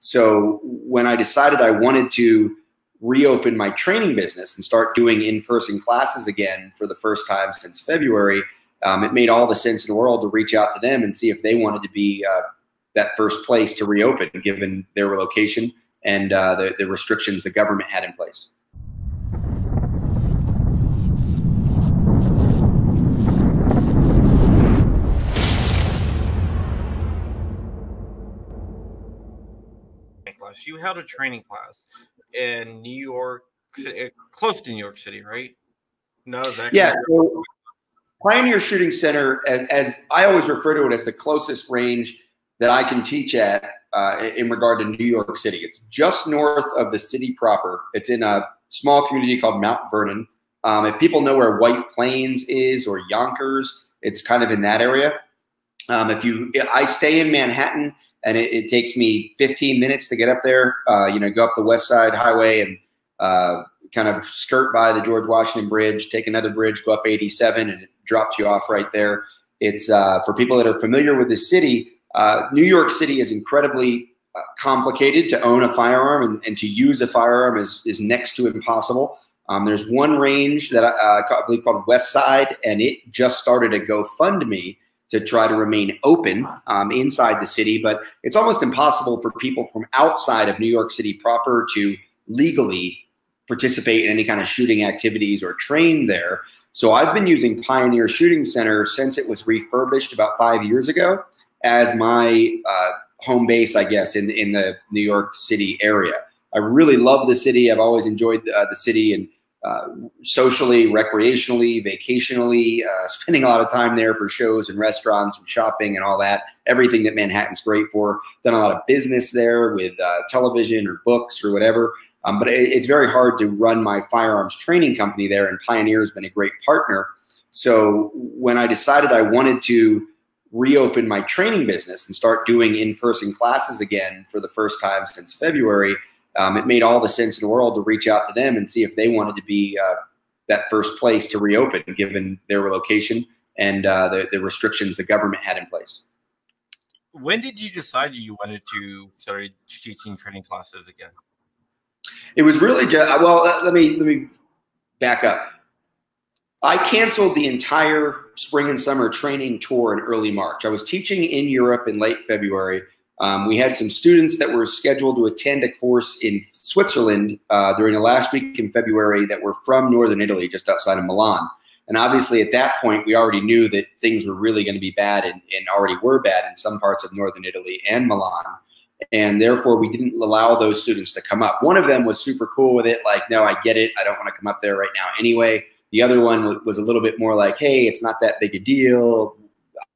So when I decided I wanted to reopen my training business and start doing in-person classes again for the first time since February, it made all the sense in the world to reach out to them and see if they wanted to be that first place to reopen, given their location and the restrictions the government had in place. You held a training class in New York, close to New York City, right? No, exactly. Yeah. So Pioneer Shooting Center, as I always refer to it, as the closest range that I can teach at in regard to New York City. It's just north of the city proper. It's in a small community called Mount Vernon. If people know where White Plains is or Yonkers, it's kind of in that area. I stay in Manhattan, and it takes me 15 minutes to get up there. Go up the West Side Highway and kind of skirt by the George Washington Bridge, take another bridge, go up 87, and it drops you off right there. It's for people that are familiar with the city. New York City is incredibly complicated. To own a firearm and to use a firearm is next to impossible. There's one range that I believe called West Side, and it just started a GoFundMe to try to remain open inside the city, but it's almost impossible for people from outside of New York City proper to legally participate in any kind of shooting activities or train there. So I've been using Pioneer Shooting Center since it was refurbished about 5 years ago as my home base, I guess, in the New York City area. I really love the city. I've always enjoyed the city, and socially, recreationally, vacationally, spending a lot of time there for shows and restaurants and shopping and all that. Everything that Manhattan's great for. Done a lot of business there with television or books or whatever. But it's very hard to run my firearms training company there, and Pioneer has been a great partner. So when I decided I wanted to reopen my training business and start doing in-person classes again for the first time since February, it made all the sense in the world to reach out to them and see if they wanted to be that first place to reopen, given their location and the restrictions the government had in place. When did you decide you wanted to start teaching training classes again? It was really just, well, let me back up. I canceled the entire spring and summer training tour in early March. I was teaching in Europe in late February. We had some students that were scheduled to attend a course in Switzerland during the last week in February that were from northern Italy, just outside of Milan. And obviously at that point, we already knew that things were really going to be bad and already were bad in some parts of northern Italy and Milan. And therefore, we didn't allow those students to come up. One of them was super cool with it, like, no, I get it. I don't want to come up there right now anyway. The other one was a little bit more like, hey, it's not that big a deal.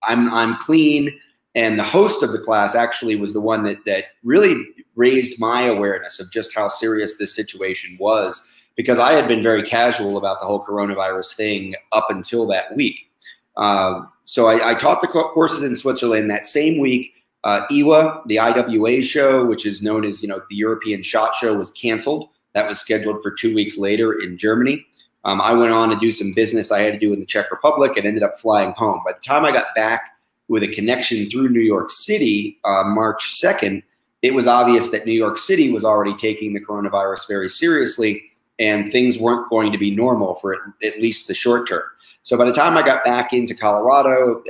I'm clean. And the host of the class actually was the one that really raised my awareness of just how serious this situation was, because I had been very casual about the whole coronavirus thing up until that week. So I taught the courses in Switzerland. That same week, IWA, the IWA show, which is known as, the European SHOT Show, was canceled. That was scheduled for 2 weeks later in Germany. I went on to do some business I had to do in the Czech Republic and ended up flying home. By the time I got back with a connection through New York City, March 2nd, it was obvious that New York City was already taking the coronavirus very seriously, and things weren't going to be normal for at least the short term. So by the time I got back into Colorado,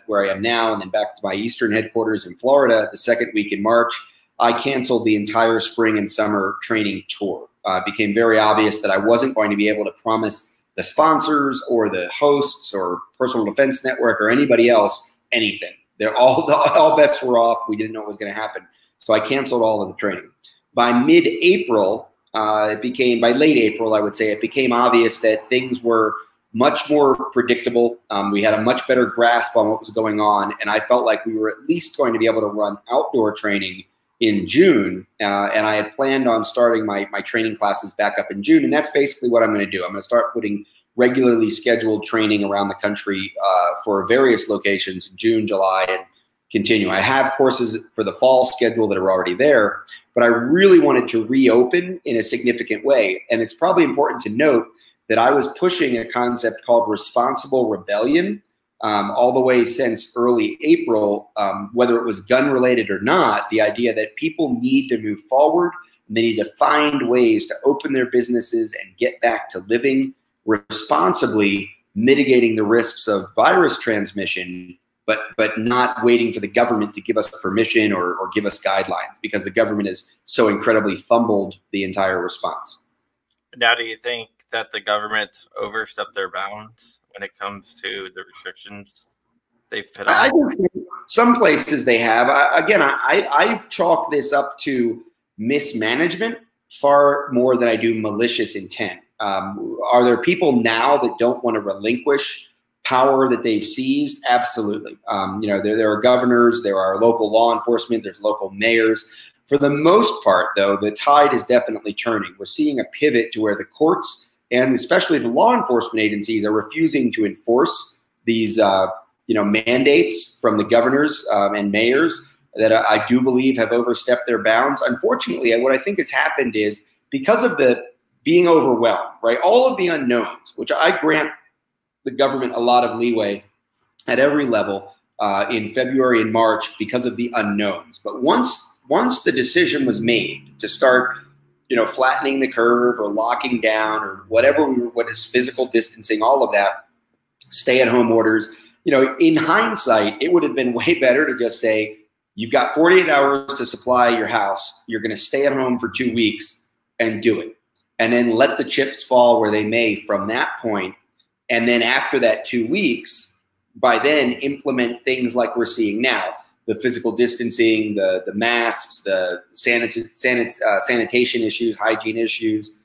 where I am now, and then back to my Eastern headquarters in Florida, the second week in March, I canceled the entire spring and summer training tour. It became very obvious that I wasn't going to be able to promise the sponsors or the hosts or Personal Defense Network or anybody else anything. All bets were off. We didn't know what was going to happen. So I canceled all of the training. By mid-April, by late April, I would say, it became obvious that things were much more predictable. We had a much better grasp on what was going on, and I felt like we were at least going to be able to run outdoor training in June, and I had planned on starting my training classes back up in June, and that's basically what I'm going to do. I'm going to start putting regularly scheduled training around the country for various locations in June, July, and continue. I have courses for the fall schedule that are already there, but I really wanted to reopen in a significant way, and it's probably important to note that I was pushing a concept called responsible rebellion all the way since early April, whether it was gun related or not, the idea that people need to move forward and they need to find ways to open their businesses and get back to living responsibly, mitigating the risks of virus transmission, but not waiting for the government to give us permission or give us guidelines, because the government has so incredibly fumbled the entire response. Now, do you think that the government overstepped their bounds when it comes to the restrictions they've put on? I think some places they have. I chalk this up to mismanagement far more than I do malicious intent. Are there people now that don't want to relinquish power that they've seized? Absolutely. There are governors, there are local law enforcement, there's local mayors. For the most part, though, the tide is definitely turning. We're seeing a pivot to where the courts and especially the law enforcement agencies are refusing to enforce these mandates from the governors and mayors that I do believe have overstepped their bounds. Unfortunately, what I think has happened is because of the being overwhelmed, right? All of the unknowns, which I grant the government a lot of leeway at every level in February and March because of the unknowns. But once the decision was made to start, flattening the curve or locking down or whatever, what is physical distancing, all of that, stay-at-home orders, in hindsight, it would have been way better to just say, you've got 48 hours to supply your house. You're going to stay at home for 2 weeks and do it. And then let the chips fall where they may from that point. And then after that 2 weeks, by then implement things like we're seeing now, the physical distancing, the masks, the sanitation issues, hygiene issues,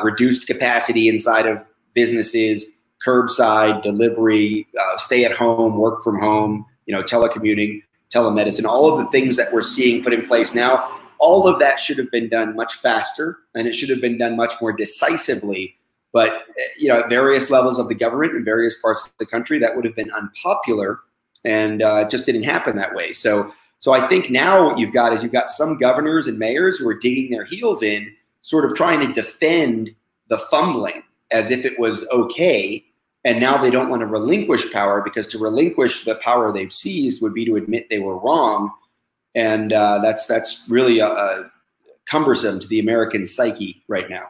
reduced capacity inside of businesses, curbside delivery, stay at home, work from home, telecommuting, telemedicine, all of the things that we're seeing put in place now, all of that should have been done much faster, and it should have been done much more decisively. But at various levels of the government in various parts of the country, that would have been unpopular, and it just didn't happen that way. So I think now what you've got is some governors and mayors who are digging their heels in, sort of trying to defend the fumbling as if it was okay. And now they don't want to relinquish power, because to relinquish the power they've seized would be to admit they were wrong. And that's really cumbersome to the American psyche right now.